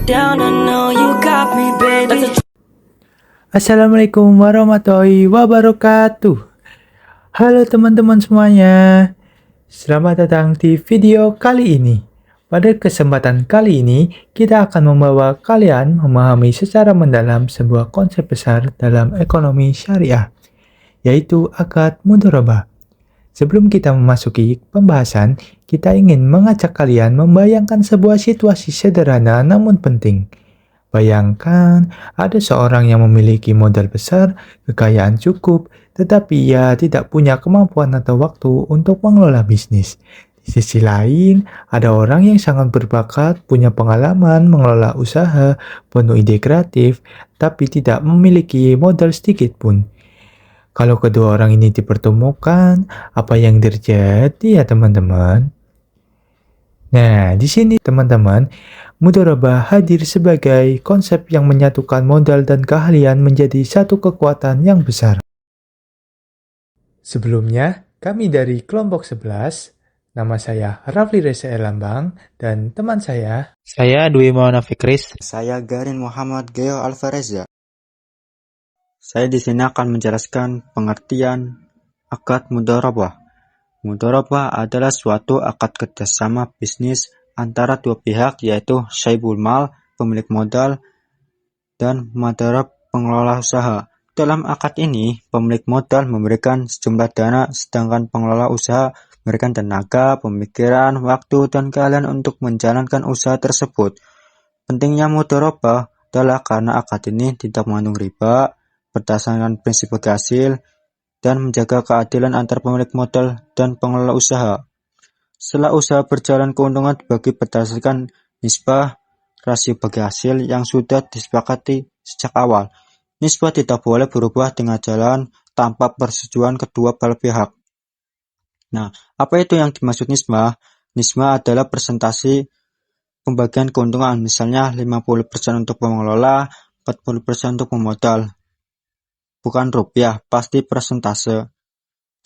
down, I know you got me, baby. Assalamualaikum warahmatullahi wabarakatuh. Halo teman-teman semuanya. Selamat datang di video kali ini. Pada kesempatan kali ini, kita akan membawa kalian memahami secara mendalam sebuah konsep besar dalam ekonomi syariah, yaitu akad mudharabah. Sebelum kita memasuki pembahasan, kita ingin mengajak kalian membayangkan sebuah situasi sederhana namun penting. Bayangkan ada seorang yang memiliki modal besar, kekayaan cukup, tetapi ia tidak punya kemampuan atau waktu untuk mengelola bisnis. Di sisi lain, ada orang yang sangat berbakat, punya pengalaman mengelola usaha, penuh ide kreatif, tapi tidak memiliki modal sedikit pun. Kalau kedua orang ini dipertemukan, apa yang terjadi ya teman-teman? Nah, di sini teman-teman, mudharabah hadir sebagai konsep yang menyatukan modal dan keahlian menjadi satu kekuatan yang besar. Sebelumnya, kami dari kelompok 11, nama saya Rafli Reza Erlambang, dan teman saya Dwi Maulana Fikris. Saya Garin Muhammad Geo Alvareza. Saya di sini akan menjelaskan pengertian akad mudharabah. Mudharabah adalah suatu akad kerjasama bisnis antara dua pihak, yaitu sahibul mal, pemilik modal, dan madharab, pengelola usaha. Dalam akad ini, pemilik modal memberikan sejumlah dana, sedangkan pengelola usaha memberikan tenaga, pemikiran, waktu, dan keahlian untuk menjalankan usaha tersebut. Pentingnya mudharabah adalah karena akad ini tidak mengandung riba, berdasarkan prinsip bagi hasil, dan menjaga keadilan antar pemilik modal dan pengelola usaha. Setelah usaha berjalan, keuntungan dibagi berdasarkan nisbah rasio bagi hasil yang sudah disepakati sejak awal. Nisbah tidak boleh berubah dengan jalan tanpa persetujuan kedua belah pihak. Nah, apa itu yang dimaksud nisbah? Nisbah adalah persentase pembagian keuntungan, misalnya 50% untuk pengelola, 40% untuk pemodal. Bukan rupiah, pasti persentase.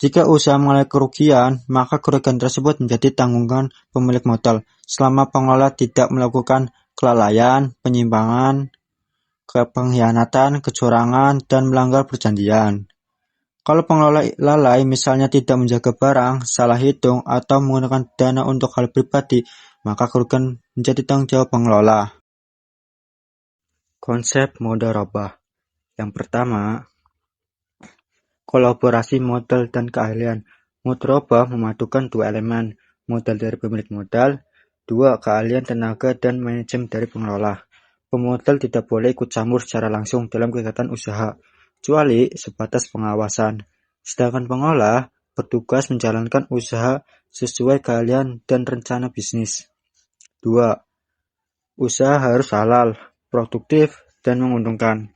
Jika usaha mengalami kerugian, maka kerugian tersebut menjadi tanggungan pemilik modal selama pengelola tidak melakukan kelalaian, penyimpangan, pengkhianatan, kecurangan, dan melanggar perjanjian. Kalau pengelola lalai, misalnya tidak menjaga barang, salah hitung, atau menggunakan dana untuk hal pribadi, maka kerugian menjadi tanggung jawab pengelola. Konsep mudharabah. Yang pertama, kolaborasi modal dan keahlian. Mudharabah memadukan dua elemen, modal dari pemilik modal, dua, keahlian tenaga dan manajemen dari pengelola. Pemodal tidak boleh ikut campur secara langsung dalam kegiatan usaha, kecuali sebatas pengawasan. Sedangkan pengelola bertugas menjalankan usaha sesuai keahlian dan rencana bisnis. 2. Usaha harus halal, produktif, dan menguntungkan.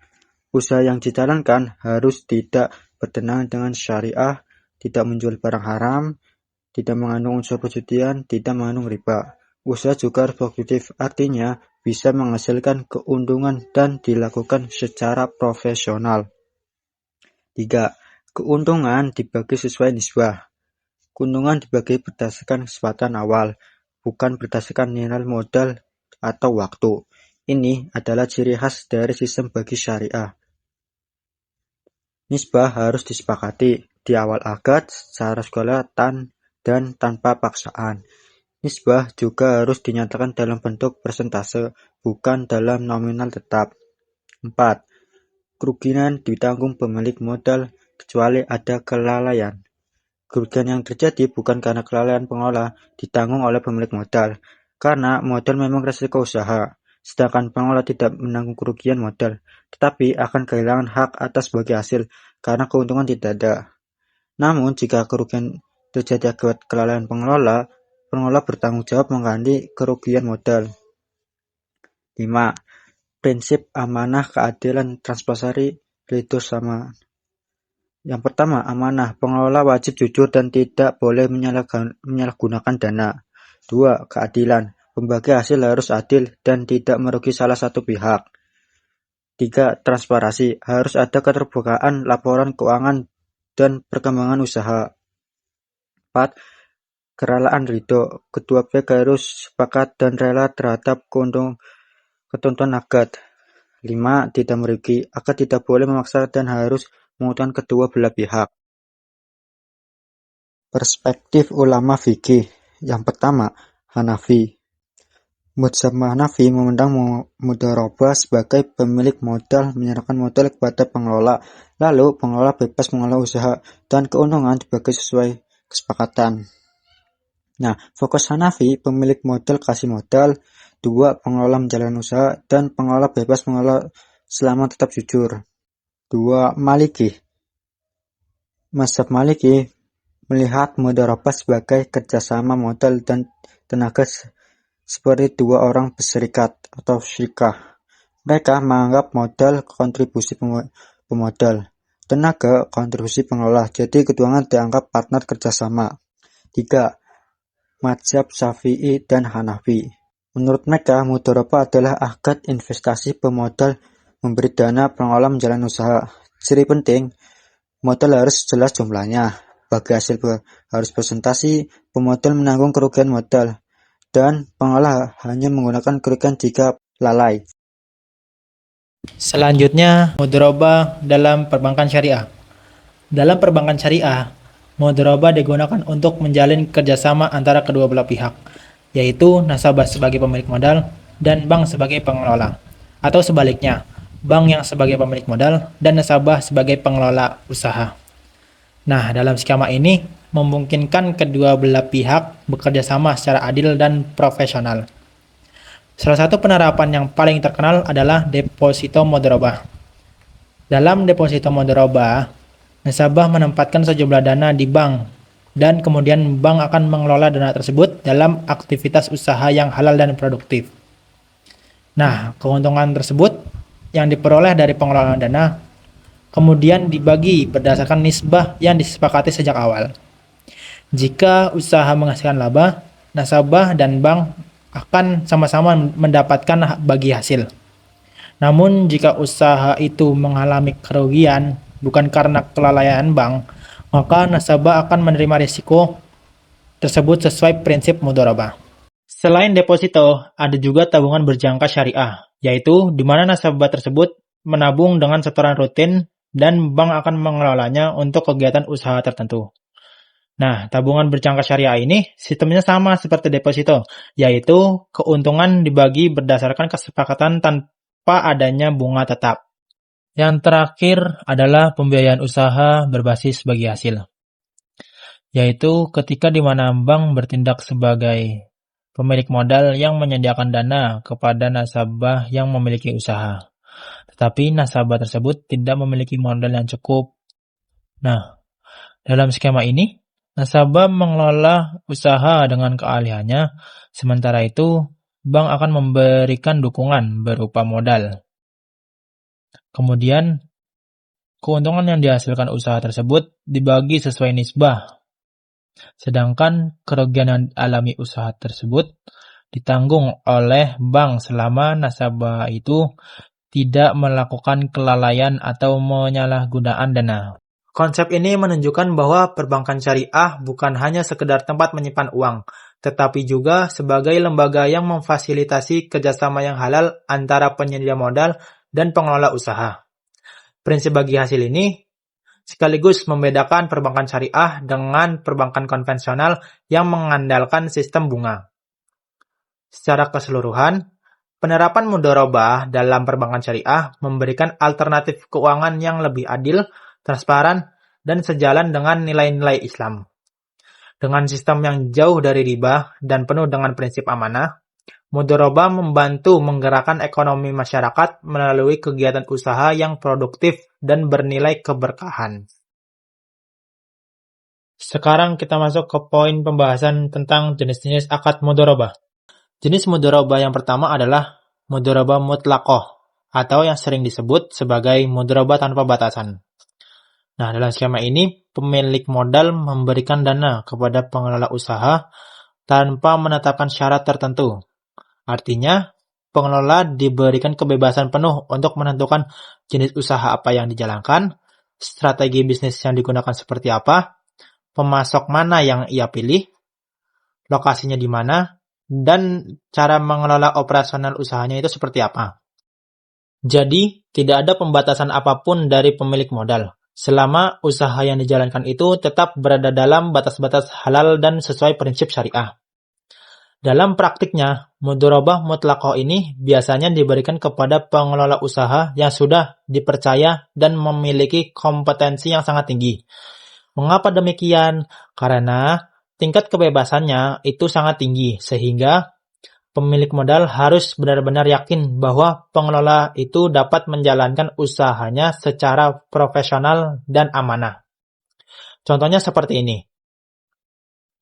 Usaha yang dijalankan harus tidak bertentangan dengan syariah, tidak menjual barang haram, tidak mengandung unsur perjudian, tidak mengandung riba. Usaha juga harus produktif, artinya bisa menghasilkan keuntungan dan dilakukan secara profesional. 3. Keuntungan dibagi sesuai nisbah. Keuntungan dibagi berdasarkan kesepakatan awal, bukan berdasarkan nilai modal atau waktu. Ini adalah ciri khas dari sistem bagi syariah. Nisbah harus disepakati di awal akad secara sukarela dan tanpa paksaan. Nisbah juga harus dinyatakan dalam bentuk persentase, bukan dalam nominal tetap. 4. Kerugian ditanggung pemilik modal kecuali ada kelalaian. Kerugian yang terjadi bukan karena kelalaian pengelola, ditanggung oleh pemilik modal, karena modal memang resiko usaha. Sedangkan pengelola tidak menanggung kerugian modal, tetapi akan kehilangan hak atas bagi hasil karena keuntungan tidak ada. Namun, jika kerugian terjadi akibat kelalaian pengelola bertanggung jawab mengganti kerugian modal. 5. Prinsip amanah, keadilan, transparansi, ridho sama. Yang pertama, amanah. Pengelola wajib jujur dan tidak boleh menyalahgunakan dana. 2. Keadilan. Pembagi hasil harus adil dan tidak merugi salah satu pihak. 3. Transparansi. Harus ada keterbukaan laporan keuangan dan perkembangan usaha. 4. Kerelaan ridho. Kedua pihak harus sepakat dan rela terhadap keuntungan Ketentuan akad 5. Tidak merugi. Akad tidak boleh memaksa dan harus menguntungkan kedua belah pihak. Perspektif ulama fikih. Yang pertama, Hanafi. Mazhab Hanafi memandang mudharabah sebagai pemilik modal menyerahkan modal kepada pengelola, lalu pengelola bebas mengelola usaha dan keuntungan dibagi sesuai kesepakatan. Nah, fokus Hanafi, pemilik modal kasih modal, 2. Pengelola menjalankan usaha, dan pengelola bebas mengelola selama tetap jujur. 2. Maliki. Mazhab Maliki melihat mudharabah sebagai kerjasama modal dan tenaga seperti dua orang berserikat atau syirkah. Mereka menganggap modal kontribusi pemodal, tenaga kontribusi pengelola, jadi keduanya dianggap partner kerjasama. 3. Mazhab Syafi'i dan Hanafi. Menurut mereka, mudharabah adalah akad investasi pemodal memberi dana, pengelola menjalankan usaha. Ciri penting, modal harus jelas jumlahnya, bagi hasil harus presentasi, pemodal menanggung kerugian modal, dan pengelola hanya menggunakan kerugian jika lalai. Selanjutnya, mudharabah dalam perbankan syariah. Dalam perbankan syariah, mudharabah digunakan untuk menjalin kerjasama antara kedua belah pihak, yaitu nasabah sebagai pemilik modal dan bank sebagai pengelola, atau sebaliknya, bank yang sebagai pemilik modal dan nasabah sebagai pengelola usaha. Nah, dalam skema ini memungkinkan kedua belah pihak bekerja sama secara adil dan profesional. Salah satu penerapan yang paling terkenal adalah deposito mudharabah. Dalam deposito mudharabah, nasabah menempatkan sejumlah dana di bank dan kemudian bank akan mengelola dana tersebut dalam aktivitas usaha yang halal dan produktif. Nah, keuntungan tersebut yang diperoleh dari pengelolaan dana kemudian dibagi berdasarkan nisbah yang disepakati sejak awal. Jika usaha menghasilkan laba, nasabah dan bank akan sama-sama mendapatkan bagi hasil. Namun jika usaha itu mengalami kerugian bukan karena kelalaian bank, maka nasabah akan menerima risiko tersebut sesuai prinsip mudharabah. Selain deposito, ada juga tabungan berjangka syariah, yaitu di mana nasabah tersebut menabung dengan setoran rutin dan bank akan mengelolanya untuk kegiatan usaha tertentu. Nah, tabungan berjangka syariah ini sistemnya sama seperti deposito, yaitu keuntungan dibagi berdasarkan kesepakatan tanpa adanya bunga tetap. Yang terakhir adalah pembiayaan usaha berbasis bagi hasil, yaitu ketika di mana bank bertindak sebagai pemilik modal yang menyediakan dana kepada nasabah yang memiliki usaha. Tetapi nasabah tersebut tidak memiliki modal yang cukup. Nah, dalam skema ini, nasabah mengelola usaha dengan keahliannya, sementara itu bank akan memberikan dukungan berupa modal. Kemudian, keuntungan yang dihasilkan usaha tersebut dibagi sesuai nisbah, sedangkan kerugian yang dialami usaha tersebut ditanggung oleh bank selama nasabah itu tidak melakukan kelalaian atau penyalahgunaan dana. Konsep ini menunjukkan bahwa perbankan syariah bukan hanya sekedar tempat menyimpan uang, tetapi juga sebagai lembaga yang memfasilitasi kerjasama yang halal antara penyedia modal dan pengelola usaha. Prinsip bagi hasil ini sekaligus membedakan perbankan syariah dengan perbankan konvensional yang mengandalkan sistem bunga. Secara keseluruhan, penerapan mudharabah dalam perbankan syariah memberikan alternatif keuangan yang lebih adil, transparan, dan sejalan dengan nilai-nilai Islam. Dengan sistem yang jauh dari riba dan penuh dengan prinsip amanah, mudharabah membantu menggerakkan ekonomi masyarakat melalui kegiatan usaha yang produktif dan bernilai keberkahan. Sekarang kita masuk ke poin pembahasan tentang jenis-jenis akad mudharabah. Jenis mudharabah yang pertama adalah mudharabah mutlaqah, atau yang sering disebut sebagai mudharabah tanpa batasan. Nah, dalam skema ini, pemilik modal memberikan dana kepada pengelola usaha tanpa menetapkan syarat tertentu. Artinya, pengelola diberikan kebebasan penuh untuk menentukan jenis usaha apa yang dijalankan, strategi bisnis yang digunakan seperti apa, pemasok mana yang ia pilih, lokasinya di mana, dan cara mengelola operasional usahanya itu seperti apa. Jadi, tidak ada pembatasan apapun dari pemilik modal, selama usaha yang dijalankan itu tetap berada dalam batas-batas halal dan sesuai prinsip syariah. Dalam praktiknya, mudharabah mutlaqah ini biasanya diberikan kepada pengelola usaha yang sudah dipercaya dan memiliki kompetensi yang sangat tinggi. Mengapa demikian? Karena tingkat kebebasannya itu sangat tinggi, sehingga pemilik modal harus benar-benar yakin bahwa pengelola itu dapat menjalankan usahanya secara profesional dan amanah. Contohnya seperti ini.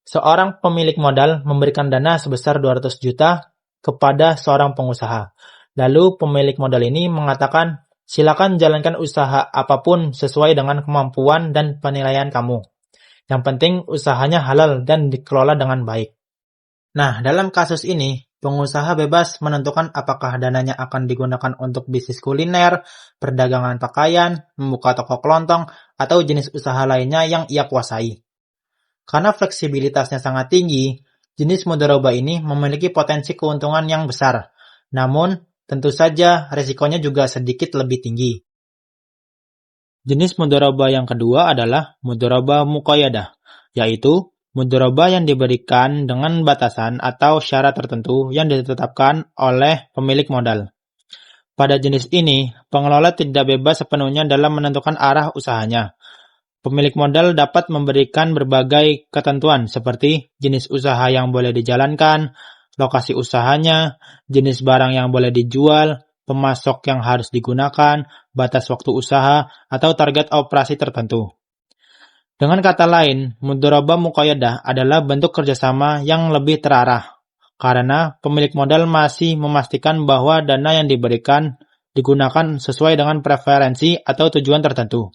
Seorang pemilik modal memberikan dana sebesar 200 juta kepada seorang pengusaha. Lalu pemilik modal ini mengatakan, silakan jalankan usaha apapun sesuai dengan kemampuan dan penilaian kamu. Yang penting usahanya halal dan dikelola dengan baik. Nah, dalam kasus ini, pengusaha bebas menentukan apakah dananya akan digunakan untuk bisnis kuliner, perdagangan pakaian, membuka toko kelontong, atau jenis usaha lainnya yang ia kuasai. Karena fleksibilitasnya sangat tinggi, jenis mudharabah ini memiliki potensi keuntungan yang besar. Namun, tentu saja resikonya juga sedikit lebih tinggi. Jenis mudharabah yang kedua adalah mudharabah muqayyadah, yaitu mudharabah yang diberikan dengan batasan atau syarat tertentu yang ditetapkan oleh pemilik modal. Pada jenis ini, pengelola tidak bebas sepenuhnya dalam menentukan arah usahanya. Pemilik modal dapat memberikan berbagai ketentuan seperti jenis usaha yang boleh dijalankan, lokasi usahanya, jenis barang yang boleh dijual, pemasok yang harus digunakan, batas waktu usaha, atau target operasi tertentu. Dengan kata lain, mudharabah muqayyadah adalah bentuk kerjasama yang lebih terarah, karena pemilik modal masih memastikan bahwa dana yang diberikan digunakan sesuai dengan preferensi atau tujuan tertentu.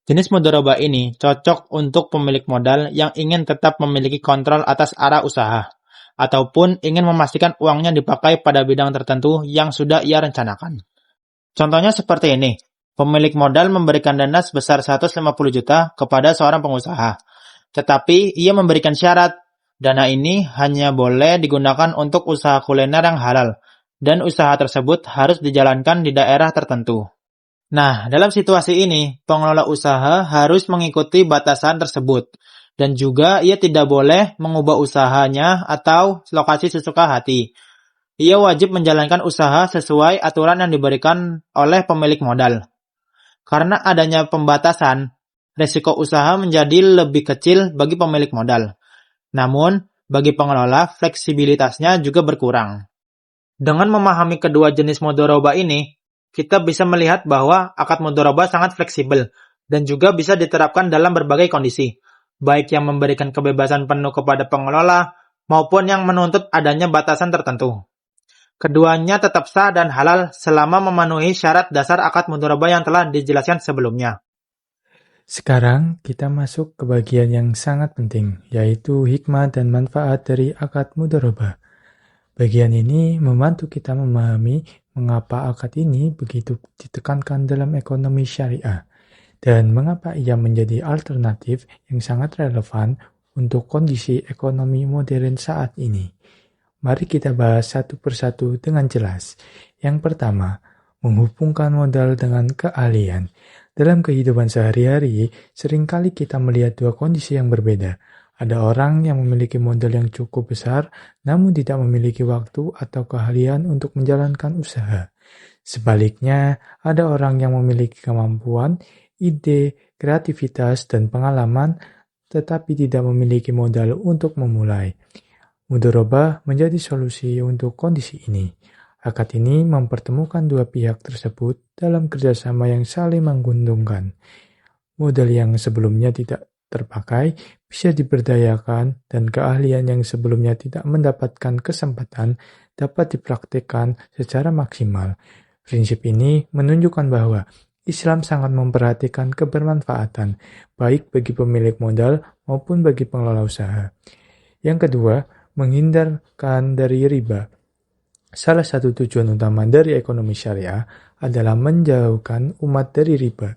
Jenis mudharabah ini cocok untuk pemilik modal yang ingin tetap memiliki kontrol atas arah usaha, ataupun ingin memastikan uangnya dipakai pada bidang tertentu yang sudah ia rencanakan. Contohnya seperti ini, pemilik modal memberikan dana sebesar 150 juta kepada seorang pengusaha, tetapi ia memberikan syarat, dana ini hanya boleh digunakan untuk usaha kuliner yang halal, dan usaha tersebut harus dijalankan di daerah tertentu. Nah, dalam situasi ini, pengelola usaha harus mengikuti batasan tersebut, dan juga ia tidak boleh mengubah usahanya atau lokasi sesuka hati. Ia wajib menjalankan usaha sesuai aturan yang diberikan oleh pemilik modal. Karena adanya pembatasan, risiko usaha menjadi lebih kecil bagi pemilik modal. Namun, bagi pengelola, fleksibilitasnya juga berkurang. Dengan memahami kedua jenis mudharabah ini, kita bisa melihat bahwa akad mudharabah sangat fleksibel dan juga bisa diterapkan dalam berbagai kondisi, baik yang memberikan kebebasan penuh kepada pengelola maupun yang menuntut adanya batasan tertentu. Keduanya tetap sah dan halal selama memenuhi syarat dasar akad mudharabah yang telah dijelaskan sebelumnya. Sekarang kita masuk ke bagian yang sangat penting, yaitu hikmah dan manfaat dari akad mudharabah. Bagian ini membantu kita memahami mengapa akad ini begitu ditekankan dalam ekonomi syariah dan mengapa ia menjadi alternatif yang sangat relevan untuk kondisi ekonomi modern saat ini. Mari kita bahas satu persatu dengan jelas. Yang pertama, menghubungkan modal dengan keahlian. Dalam kehidupan sehari-hari, seringkali kita melihat dua kondisi yang berbeda. Ada orang yang memiliki modal yang cukup besar, namun tidak memiliki waktu atau keahlian untuk menjalankan usaha. Sebaliknya, ada orang yang memiliki kemampuan, ide, kreativitas, dan pengalaman, tetapi tidak memiliki modal untuk memulai. Mudharabah menjadi solusi untuk kondisi ini. Akad ini mempertemukan dua pihak tersebut dalam kerjasama yang saling menguntungkan. Modal yang sebelumnya tidak terpakai bisa diberdayakan dan keahlian yang sebelumnya tidak mendapatkan kesempatan dapat dipraktikkan secara maksimal. Prinsip ini menunjukkan bahwa Islam sangat memperhatikan kebermanfaatan, baik bagi pemilik modal maupun bagi pengelola usaha. Yang kedua, menghindarkan dari riba. Salah satu tujuan utama dari ekonomi syariah adalah menjauhkan umat dari riba.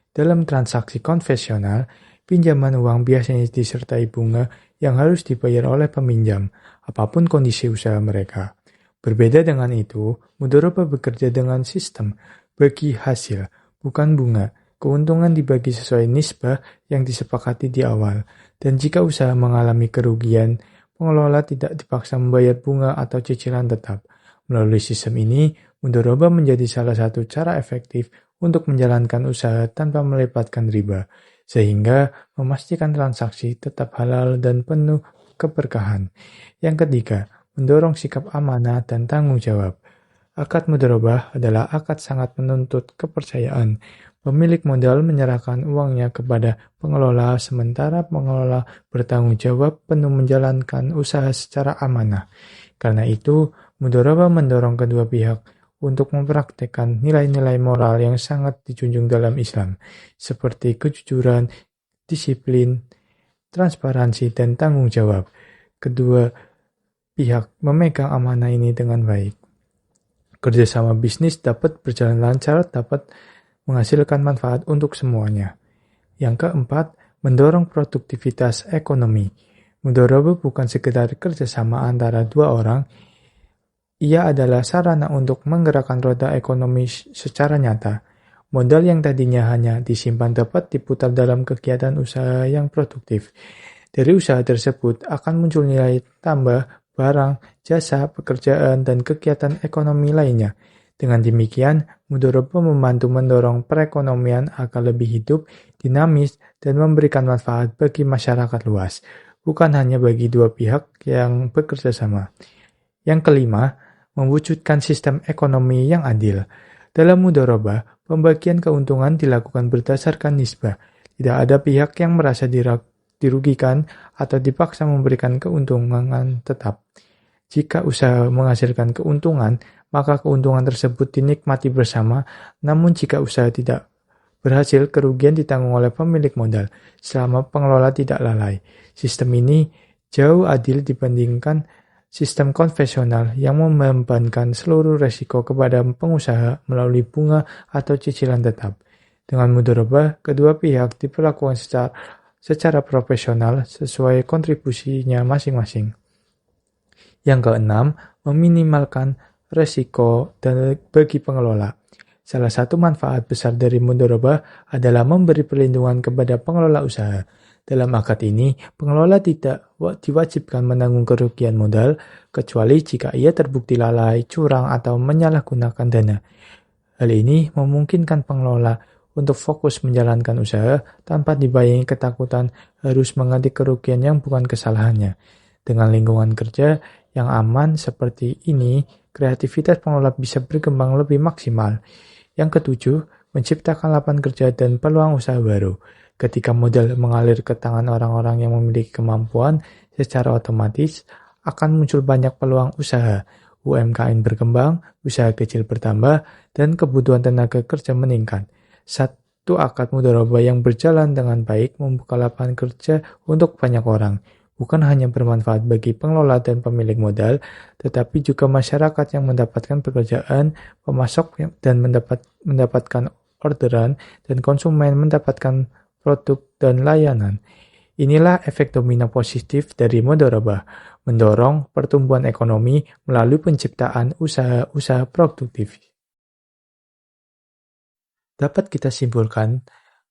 Dalam transaksi konvensional, pinjaman uang biasanya disertai bunga yang harus dibayar oleh peminjam, apapun kondisi usaha mereka. Berbeda dengan itu, mudharabah bekerja dengan sistem bagi hasil, bukan bunga. Keuntungan dibagi sesuai nisbah yang disepakati di awal, dan jika usaha mengalami kerugian, pengelola tidak dipaksa membayar bunga atau cicilan tetap. Melalui sistem ini, mudharabah menjadi salah satu cara efektif untuk menjalankan usaha tanpa melibatkan riba, sehingga memastikan transaksi tetap halal dan penuh keberkahan. Yang ketiga, mendorong sikap amanah dan tanggung jawab. Akad mudharabah adalah akad sangat menuntut kepercayaan. Pemilik modal menyerahkan uangnya kepada pengelola, sementara pengelola bertanggung jawab penuh menjalankan usaha secara amanah. Karena itu, mudharabah mendorong kedua pihak untuk mempraktekkan nilai-nilai moral yang sangat dijunjung dalam Islam, seperti kejujuran, disiplin, transparansi, dan tanggung jawab. Kedua pihak memegang amanah ini dengan baik. Kerjasama bisnis dapat berjalan lancar, dapat menghasilkan manfaat untuk semuanya. Yang keempat, mendorong produktivitas ekonomi. Mudharabah bukan sekedar kerjasama antara dua orang, ia adalah sarana untuk menggerakkan roda ekonomi secara nyata. Modal yang tadinya hanya disimpan dapat diputar dalam kegiatan usaha yang produktif. Dari usaha tersebut akan muncul nilai tambah, barang, jasa, pekerjaan, dan kegiatan ekonomi lainnya. Dengan demikian, mudharabah membantu mendorong perekonomian agar lebih hidup, dinamis, dan memberikan manfaat bagi masyarakat luas, bukan hanya bagi dua pihak yang bekerja sama. Yang kelima, mewujudkan sistem ekonomi yang adil. Dalam mudharabah, pembagian keuntungan dilakukan berdasarkan nisbah. Tidak ada pihak yang merasa dirugikan atau dipaksa memberikan keuntungan tetap. Jika usaha menghasilkan keuntungan, maka keuntungan tersebut dinikmati bersama, namun jika usaha tidak berhasil, kerugian ditanggung oleh pemilik modal, selama pengelola tidak lalai. Sistem ini jauh adil dibandingkan sistem konvensional yang membebankan seluruh resiko kepada pengusaha melalui bunga atau cicilan tetap. Dengan mudharabah, kedua pihak diperlakukan secara profesional sesuai kontribusinya masing-masing. Yang keenam, meminimalkan resiko bagi pengelola. Salah satu manfaat besar dari mudharabah adalah memberi perlindungan kepada pengelola usaha. Dalam akad ini, pengelola tidak diwajibkan menanggung kerugian modal, kecuali jika ia terbukti lalai, curang, atau menyalahgunakan dana. Hal ini memungkinkan pengelola untuk fokus menjalankan usaha tanpa dibayangi ketakutan harus mengganti kerugian yang bukan kesalahannya. Dengan lingkungan kerja yang aman seperti ini, kreativitas pengelola bisa berkembang lebih maksimal. Yang ketujuh, menciptakan lapangan kerja dan peluang usaha baru. Ketika modal mengalir ke tangan orang-orang yang memiliki kemampuan, secara otomatis akan muncul banyak peluang usaha. UMKM berkembang, usaha kecil bertambah, dan kebutuhan tenaga kerja meningkat. Satu akad mudharabah yang berjalan dengan baik membuka lapangan kerja untuk banyak orang. Bukan hanya bermanfaat bagi pengelola dan pemilik modal, tetapi juga masyarakat yang mendapatkan pekerjaan, pemasok dan mendapatkan orderan, dan konsumen mendapatkan produk dan layanan. Inilah efek domino positif dari mudharabah, mendorong pertumbuhan ekonomi melalui penciptaan usaha-usaha produktif. Dapat kita simpulkan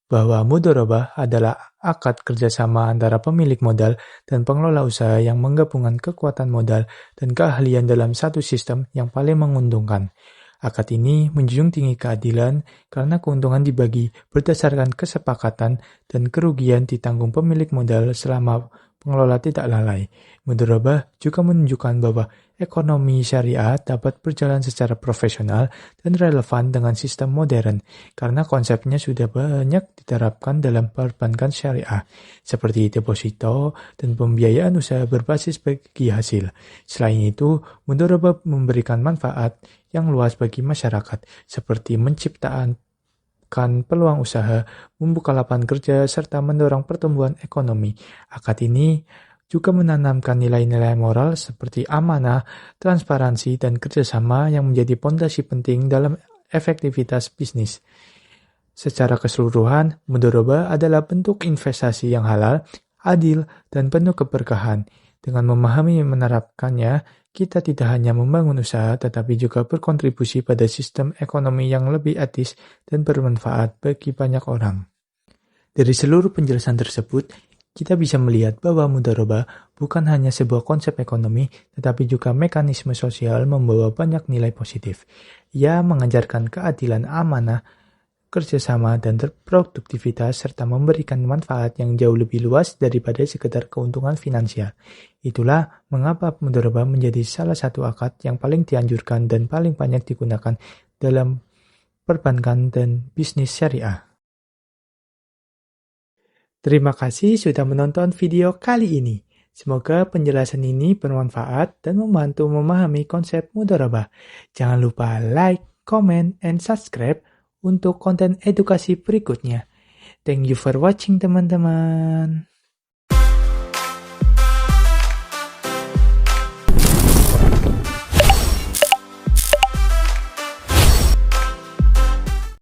bahwa mudharabah adalah akad kerjasama antara pemilik modal dan pengelola usaha yang menggabungkan kekuatan modal dan keahlian dalam satu sistem yang paling menguntungkan. Akad ini menjunjung tinggi keadilan karena keuntungan dibagi berdasarkan kesepakatan dan kerugian ditanggung pemilik modal selama pengelola tidak lalai. Mudharabah juga menunjukkan bahwa ekonomi syariah dapat berjalan secara profesional dan relevan dengan sistem modern karena konsepnya sudah banyak diterapkan dalam perbankan syariah seperti deposito dan pembiayaan usaha berbasis bagi hasil. Selain itu, mudharabah memberikan manfaat yang luas bagi masyarakat seperti menciptakan peluang usaha, membuka lapangan kerja, serta mendorong pertumbuhan ekonomi. Akad ini juga menanamkan nilai-nilai moral seperti amanah, transparansi, dan kerjasama yang menjadi pondasi penting dalam efektivitas bisnis. Secara keseluruhan, mudharabah adalah bentuk investasi yang halal, adil, dan penuh keberkahan. Dengan memahami dan menerapkannya, kita tidak hanya membangun usaha, tetapi juga berkontribusi pada sistem ekonomi yang lebih etis dan bermanfaat bagi banyak orang. Dari seluruh penjelasan tersebut, kita bisa melihat bahwa mudharabah bukan hanya sebuah konsep ekonomi, tetapi juga mekanisme sosial membawa banyak nilai positif. Ia mengajarkan keadilan, amanah, kerjasama, dan produktivitas, serta memberikan manfaat yang jauh lebih luas daripada sekedar keuntungan finansial. Itulah mengapa mudharabah menjadi salah satu akad yang paling dianjurkan dan paling banyak digunakan dalam perbankan dan bisnis syariah. Terima kasih sudah menonton video kali ini. Semoga penjelasan ini bermanfaat dan membantu memahami konsep mudharabah. Jangan lupa like, comment, and subscribe untuk konten edukasi berikutnya. Thank you for watching teman-teman.